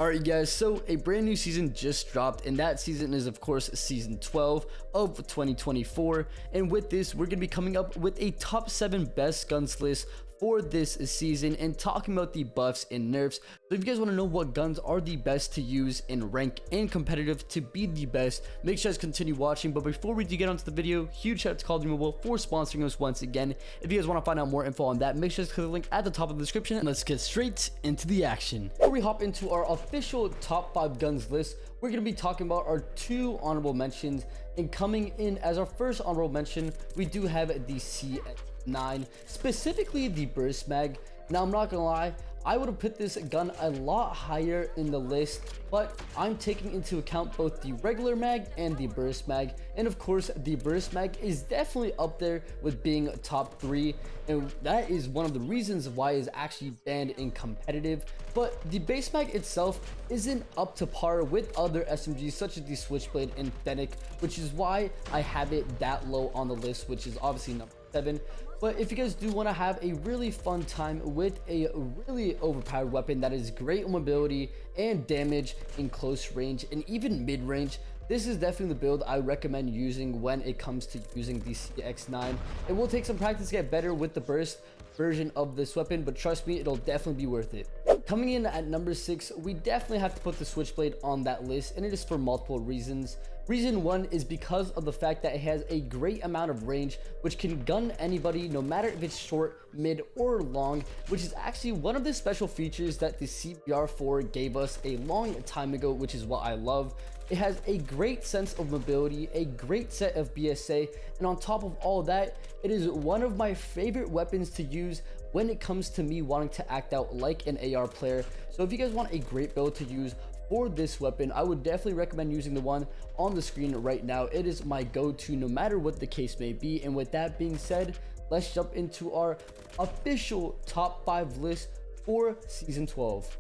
Alright guys, so a brand new season just dropped, and that season is of course season 12 of 2024, and with this we're going to be coming up with a top 7 best guns list for this season and talking about the buffs and nerfs. So if you guys want to know what guns are the best to use in rank and competitive to be the best, make sure you guys continue watching. But before we do get onto the video, huge shout out to COD Mobile for sponsoring us once again. If you guys want to find out more info on that, make sure to click the link at the top of the description, and let's get straight into the action. Before we hop into our official top 5 guns list, we're going to be talking about our 2 honorable mentions, and coming in as our first honorable mention, we do have the COD, specifically the burst mag. Now I'm not gonna lie, I would have put this gun a lot higher in the list, but I'm taking into account both the regular mag and the burst mag, and of course the burst mag is definitely up there with being top 3, and that is one of the reasons why it's actually banned in competitive. But the base mag itself isn't up to par with other SMGs such as the Switchblade and Fennec, which is why I have it that low on the list, which is obviously number 7. But if you guys do want to have a really fun time with a really overpowered weapon that is great on mobility and damage in close range and even mid-range, this is definitely the build I recommend using when it comes to using the CX9. It will take some practice to get better with the burst version of this weapon, but trust me, it'll definitely be worth it. Coming in at number 6, we definitely have to put the Switchblade on that list, and it is for multiple reasons. Reason 1 is because of the fact that it has a great amount of range, which can gun anybody no matter if it's short, mid, or long, which is actually one of the special features that the CBR4 gave us a long time ago, which is what I love. It has a great sense of mobility, a great set of BSA, and on top of all that, it is one of my favorite weapons to use when it comes to me wanting to act out like an AR player. So if you guys want a great build to use for this weapon, I would definitely recommend using the one on the screen right now. It is my go-to no matter what the case may be. And with that being said, let's jump into our official top 5 list for season 12.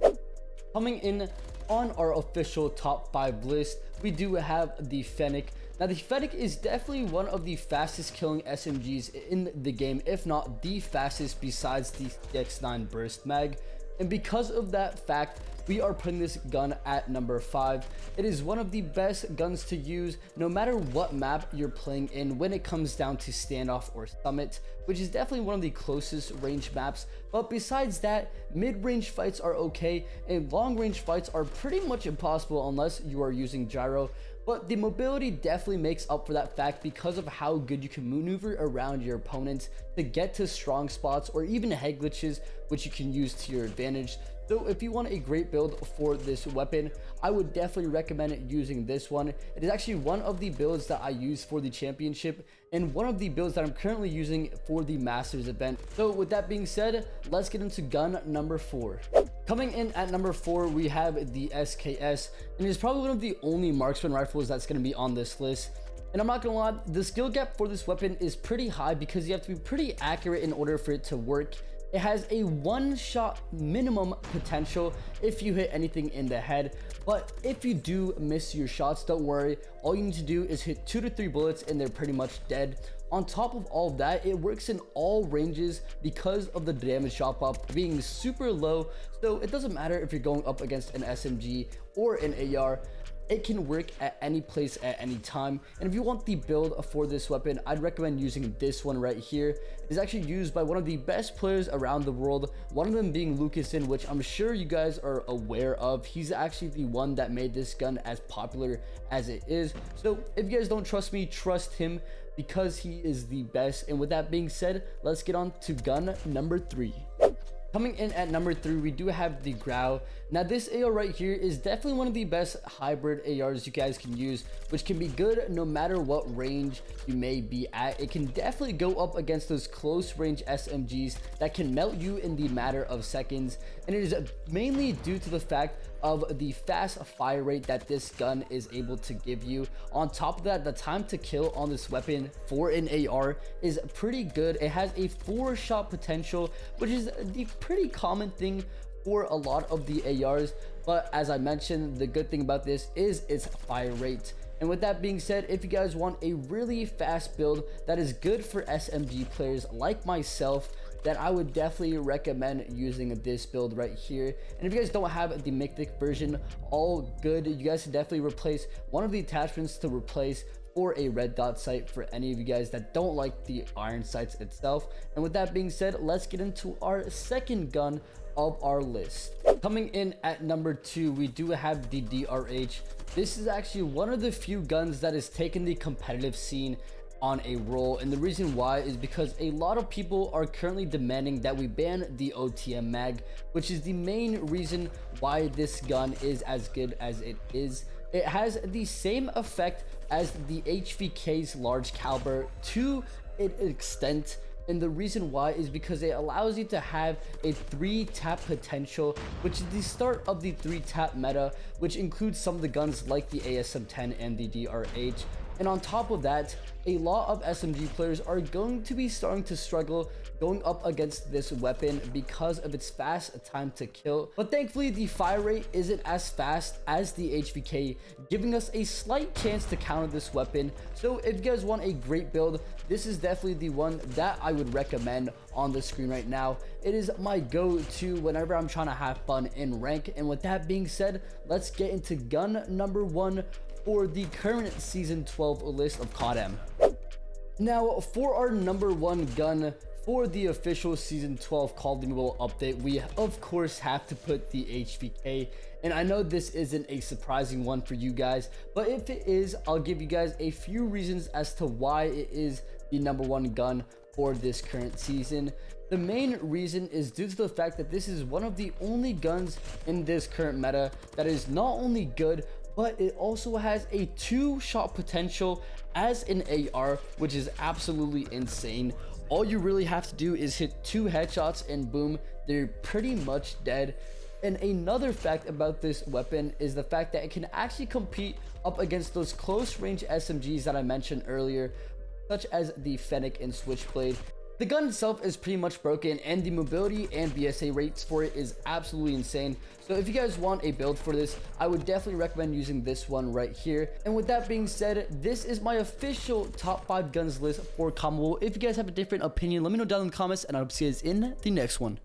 Coming in on our official top 5 list, we do have the Fennec. Now the Fennec is definitely one of the fastest killing SMGs in the game, if not the fastest besides the CX9 burst mag. And because of that fact, we are putting this gun at number 5. It is one of the best guns to use no matter what map you're playing in when it comes down to standoff or summit, which is definitely one of the closest range maps. But besides that, mid-range fights are okay, and long-range fights are pretty much impossible unless you are using gyro. But the mobility definitely makes up for that fact because of how good you can maneuver around your opponents to get to strong spots or even head glitches, which you can use to your advantage. So if you want a great build for this weapon, I would definitely recommend using this one. It is actually one of the builds that I use for the championship and one of the builds that I'm currently using for the Masters event. So with that being said, let's get into gun number 4. Coming in at number 4, we have the SKS, and it's probably one of the only marksman rifles that's going to be on this list. And I'm not gonna lie, the skill gap for this weapon is pretty high because you have to be pretty accurate in order for it to work. It has a 1-shot minimum potential if you hit anything in the head, but if you do miss your shots, don't worry. All you need to do is hit 2 to 3 bullets and they're pretty much dead. On top of all that, it works in all ranges because of the damage drop off being super low, so it doesn't matter if you're going up against an SMG or an AR. It can work at any place at any time. And if you want the build for this weapon, I'd recommend using this one right here. It's actually used by one of the best players around the world, one of them being Lucasin, which I'm sure you guys are aware of. He's actually the one that made this gun as popular as it is. So if you guys don't trust me, trust him because he is the best. And with that being said, let's get on to gun number 3. Coming in at number 3, we do have the Grau. Now this AR right here is definitely one of the best hybrid ARs you guys can use, which can be good no matter what range you may be at. It can definitely go up against those close range SMGs that can melt you in the matter of seconds, and it is mainly due to the fact of the fast fire rate that this gun is able to give you. On top of that, the time to kill on this weapon for an AR is pretty good. It has a 4-shot potential, which is the pretty common thing for a lot of the ARs, but as I mentioned, the good thing about this is its fire rate. And with that being said, if you guys want a really fast build that is good for SMG players like myself, then I would definitely recommend using this build right here. And if you guys don't have the mythic version, all good. You guys can definitely replace one of the attachments to replace for a red dot sight for any of you guys that don't like the iron sights itself. And with that being said, let's get into our second gun of our list. Coming in at number 2, we do have the DRH. This is actually one of the few guns that has taken the competitive scene on a roll, and the reason why is because a lot of people are currently demanding that we ban the OTM mag, which is the main reason why this gun is as good as it is. It has the same effect as the HVK's large caliber to an extent, and the reason why is because it allows you to have a 3-tap potential, which is the start of the 3-tap meta, which includes some of the guns like the ASM-10 and the DRH. And on top of that, a lot of SMG players are going to be starting to struggle going up against this weapon because of its fast time to kill. But thankfully, the fire rate isn't as fast as the HVK, giving us a slight chance to counter this weapon. So if you guys want a great build, this is definitely the one that I would recommend on the screen right now. It is my go-to whenever I'm trying to have fun in rank. And with that being said, let's get into gun number 1 for the current season 12 list of CODM. Now, for our number 1 gun for the official season 12 COD Mobile update, we of course have to put the HVK. And I know this isn't a surprising one for you guys, but if it is, I'll give you guys a few reasons as to why it is the number 1 gun for this current season. The main reason is due to the fact that this is one of the only guns in this current meta that is not only good, but it also has a 2-shot potential as an AR, which is absolutely insane. All you really have to do is hit 2 headshots and boom, they're pretty much dead. And another fact about this weapon is the fact that it can actually compete up against those close range SMGs that I mentioned earlier, such as the Fennec and Switchblade. The gun itself is pretty much broken, and the mobility and BSA rates for it is absolutely insane. So if you guys want a build for this, I would definitely recommend using this one right here. And with that being said, this is my official top 5 guns list for COD Mobile. If you guys have a different opinion, let me know down in the comments, and I'll see you guys in the next one.